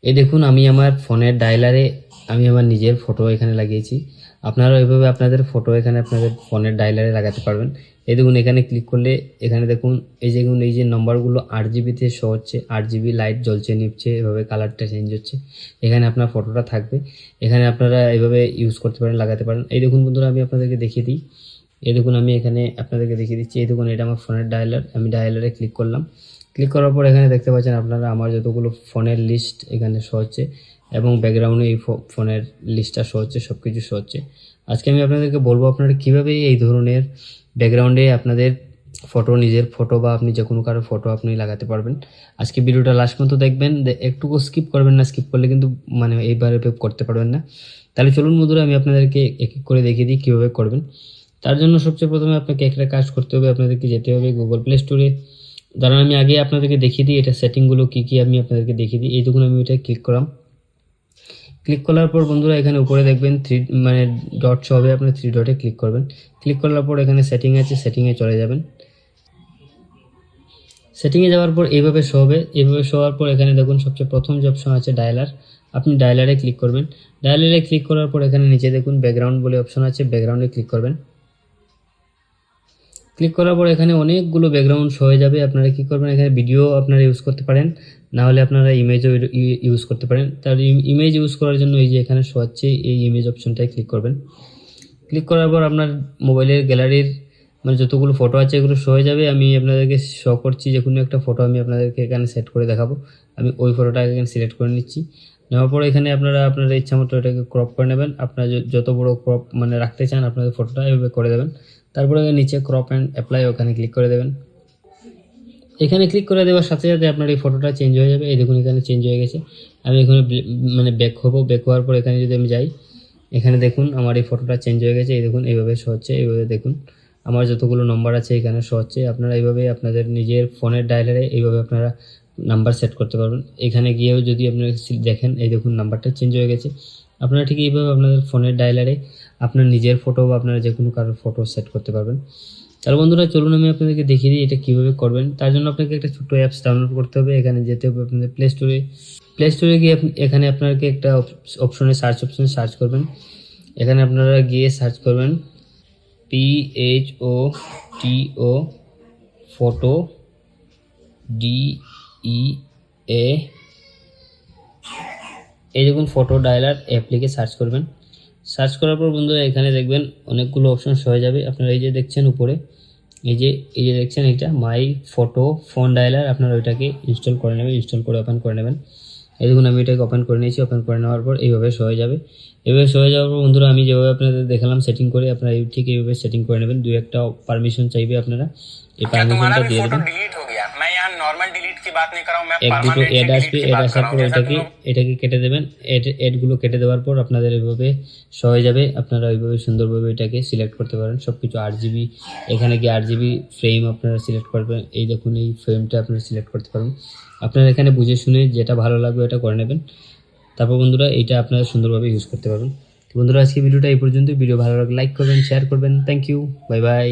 এই দেখুন আমি আমার ফোনের ডায়ালারে আমি আমার নিজের ফটো এখানে লাগিয়েছি। আপনারা এইভাবে আপনাদের ফটো এখানে আপনাদের ফোনের ডায়ালারে লাগাতে পারবেন। এই দেখুন এখানে ক্লিক করলে এখানে দেখুন এই যে দেখুন এই যে নম্বরগুলো 8 জিবিতে শো হচ্ছে, 8 জিবি লাইট জ্বলছে নিভছে, এভাবে কালারটা চেঞ্জ হচ্ছে। এখানে আপনার ফটোটা থাকবে, এখানে আপনারা এভাবে ইউজ করতে পারেন, লাগাতে পারেন। এই দেখুন বন্ধুরা আমি আপনাদেরকে দেখিয়ে দিই। এই দেখুন আমি এখানে আপনাদেরকে দেখিয়ে দিচ্ছি। এই দেখুন এটা আমার ফোনের ডায়ালার, আমি ডায়ালারে ক্লিক করলাম। ক্লিক করার পর এখানে দেখতে পাচ্ছেন আপনারা আমার যতগুলো ফোনের লিস্ট এখানে শো হচ্ছে এবং ব্যাকগ্রাউন্ডে এই ফোনের লিস্টটা শো হচ্ছে, সব কিছু শো হচ্ছে। আজকে আমি আপনাদেরকে বলবো আপনারা কীভাবে এই ধরনের ব্যাকগ্রাউন্ডে আপনাদের ফটো, নিজের ফটো বা আপনি যে কোনো কারো ফটো আপনি লাগাতে পারবেন। আজকে ভিডিওটা লাস্ট পর্যন্ত দেখবেন, একটুকু স্কিপ করবেন না, স্কিপ করলে কিন্তু মানে এইবারে করতে পারবেন না। তাহলে চলুন বন্ধুরা আমি আপনাদেরকে এক এক করে দেখিয়ে দিই কীভাবে করবেন। তার জন্য সবচেয়ে প্রথমে আপনাকে একটা কাজ করতে হবে, আপনাদেরকে যেতে হবে গুগল প্লে স্টোরে। ধরুন আমি আগে আপনাদেরকে দেখিয়ে দিই এটা সেটিংগুলো কী কী আমি আপনাদেরকে দেখিয়ে দিই। এই দেখুন আমি এটা ক্লিক করলাম। ক্লিক করার পর বন্ধুরা এখানে উপরে দেখবেন মানে ডট শো হবে, আপনি 3 ডটে ক্লিক করবেন। ক্লিক করার পর এখানে সেটিং আছে, সেটিংয়ে চলে যাবেন। সেটিংয়ে যাওয়ার পর এইভাবে শো হবে। এইভাবে শো হওয়ার পর এখানে দেখুন সবচেয়ে প্রথম যে অপশন আছে ডায়ালার, আপনি ডায়ালারে ক্লিক করবেন। ডায়ালারে ক্লিক করার পর এখানে নিচে দেখুন ব্যাকগ্রাউন্ড বলে অপশন আছে, ব্যাকগ্রাউন্ডে ক্লিক করবেন। ক্লিক করার পর এখানে অনেকগুলো ব্যাকগ্রাউন্ড শো হয়ে যাবে। আপনারা কী করবেন, এখানে ভিডিও আপনারা ইউজ করতে পারেন, না হলে আপনারা ইমেজও ইউজ করতে পারেন। তার ইমেজ ইউজ করার জন্য এই যে এখানে শো হচ্ছে এই ইমেজ অপশনটায় ক্লিক করবেন। ক্লিক করার পর আপনার মোবাইলের গ্যালারির মানে যতগুলো ফটো আছে এগুলো শো হয়ে যাবে। আমি আপনাদেরকে শো করছি যে কোনো একটা ফটো আমি আপনাদেরকে এখানে সেট করে দেখাবো। আমি ওই ফটোটা এখানে সিলেক্ট করে নিচ্ছি। নেওয়ার পরে এখানে আপনারা আপনাদের ইচ্ছা মতো এটাকে ক্রপ করে নেবেন। আপনারা যত বড় ক্রপ মানে রাখতে চান আপনাদের ফটোটা এভাবে করে দেবেন। তারপরে নিচে ক্রপ অ্যান্ড অ্যাপ্লাই ওখানে ক্লিক করে দেবেন। এখানে ক্লিক করে দেওয়ার সাথে সাথে আপনার এই ফটোটা চেঞ্জ হয়ে যাবে। এই দেখুন এখানে চেঞ্জ হয়ে গেছে। আমি এখানে মানে ব্যাক হবো, ব্যাক হওয়ার পর এখানে যদি আমি যাই, এখানে দেখুন আমার এই ফটোটা চেঞ্জ হয়ে গেছে। এই দেখুন এইভাবে শো হচ্ছে, এইভাবে দেখুন আমার যতগুলো নম্বর আছে এখানে শো হচ্ছে। আপনারা এইভাবে আপনাদের নিজের ফোনের ডায়ালারে এইভাবে আপনারা নাম্বার সেট করতে পারবেন। এখানে গিয়েও যদি আপনারা দেখেন এই দেখুন নাম্বারটা চেঞ্জ হয়ে গেছে। আপনারা ঠিক এইভাবে আপনাদের ফোনের ডায়ালারে আপনার নিজের ফটো বা আপনারা যে কোনো কারোর ফটো সেট করতে পারবেন। তাহলে বন্ধুরা চলুন আমি আপনাদেরকে দেখিয়ে দিই এটা কীভাবে করবেন। তার জন্য আপনাকে একটা ছোট্ট অ্যাপস ডাউনলোড করতে হবে। এখানে যেতে হবে আপনাদের প্লে স্টোরে। প্লে স্টোরে গিয়ে এখানে আপনাকে একটা অপশনে সার্চ করবেন। এখানে আপনারা গিয়ে সার্চ করবেন PHOTO ফটো DEA, এই দেখুন ফটো ডায়ালার অ্যাপ লিখে সার্চ করবেন। সার্চ করার পর বন্ধুরা এখানে দেখবেন অনেকগুলো অপশন হয়ে যাবে। আপনারা এই যে দেখছেন উপরে এই যে দেখছেন এটা মাই ফটো ফোন ডায়ালার, আপনারা ওইটাকে ইনস্টল করে নেবেন, ইনস্টল করে ওপেন করে নেবেন। এই দেখুন আমি এটাকে ওপেন করে নিয়েছি। ওপেন করে নেওয়ার পর এইভাবে হয়ে যাবে। এভাবে হয়ে যাওয়ার পর বন্ধুরা আমি যেভাবে আপনাদের দেখালাম সেটিং করে আপনারা ঠিক এইভাবে সেটিং করে নেবেন। দুই একটা পারমিশন চাইবে, আপনারা এই পারমিশনটা দিয়ে দেবেন। এক দুটো অ্যাড আসবে, অ্যাড আসার পর এটাকে কেটে দেবেন। অ্যাডগুলো কেটে দেওয়ার পর আপনাদের এইভাবে হয়ে যাবে। আপনারা ওইভাবে সুন্দরভাবে এটাকে সিলেক্ট করতে পারেন সব কিছু। 8 জিবি এখানে গিয়ে 8 জিবি ফ্রেম আপনারা সিলেক্ট করবেন। এই দেখুন এই ফ্রেমটা আপনারা সিলেক্ট করতে পারবেন। আপনারা এখানে বুঝে শুনে যেটা ভালো লাগবে এটা করে নেবেন। তারপর বন্ধুরা এইটা আপনারা সুন্দরভাবে ইউজ করতে পারবেন। বন্ধুরা আজকে ভিডিওটা এই পর্যন্ত। ভিডিও ভালো লাগলে লাইক করবেন, শেয়ার করবেন। Thank you, bye by.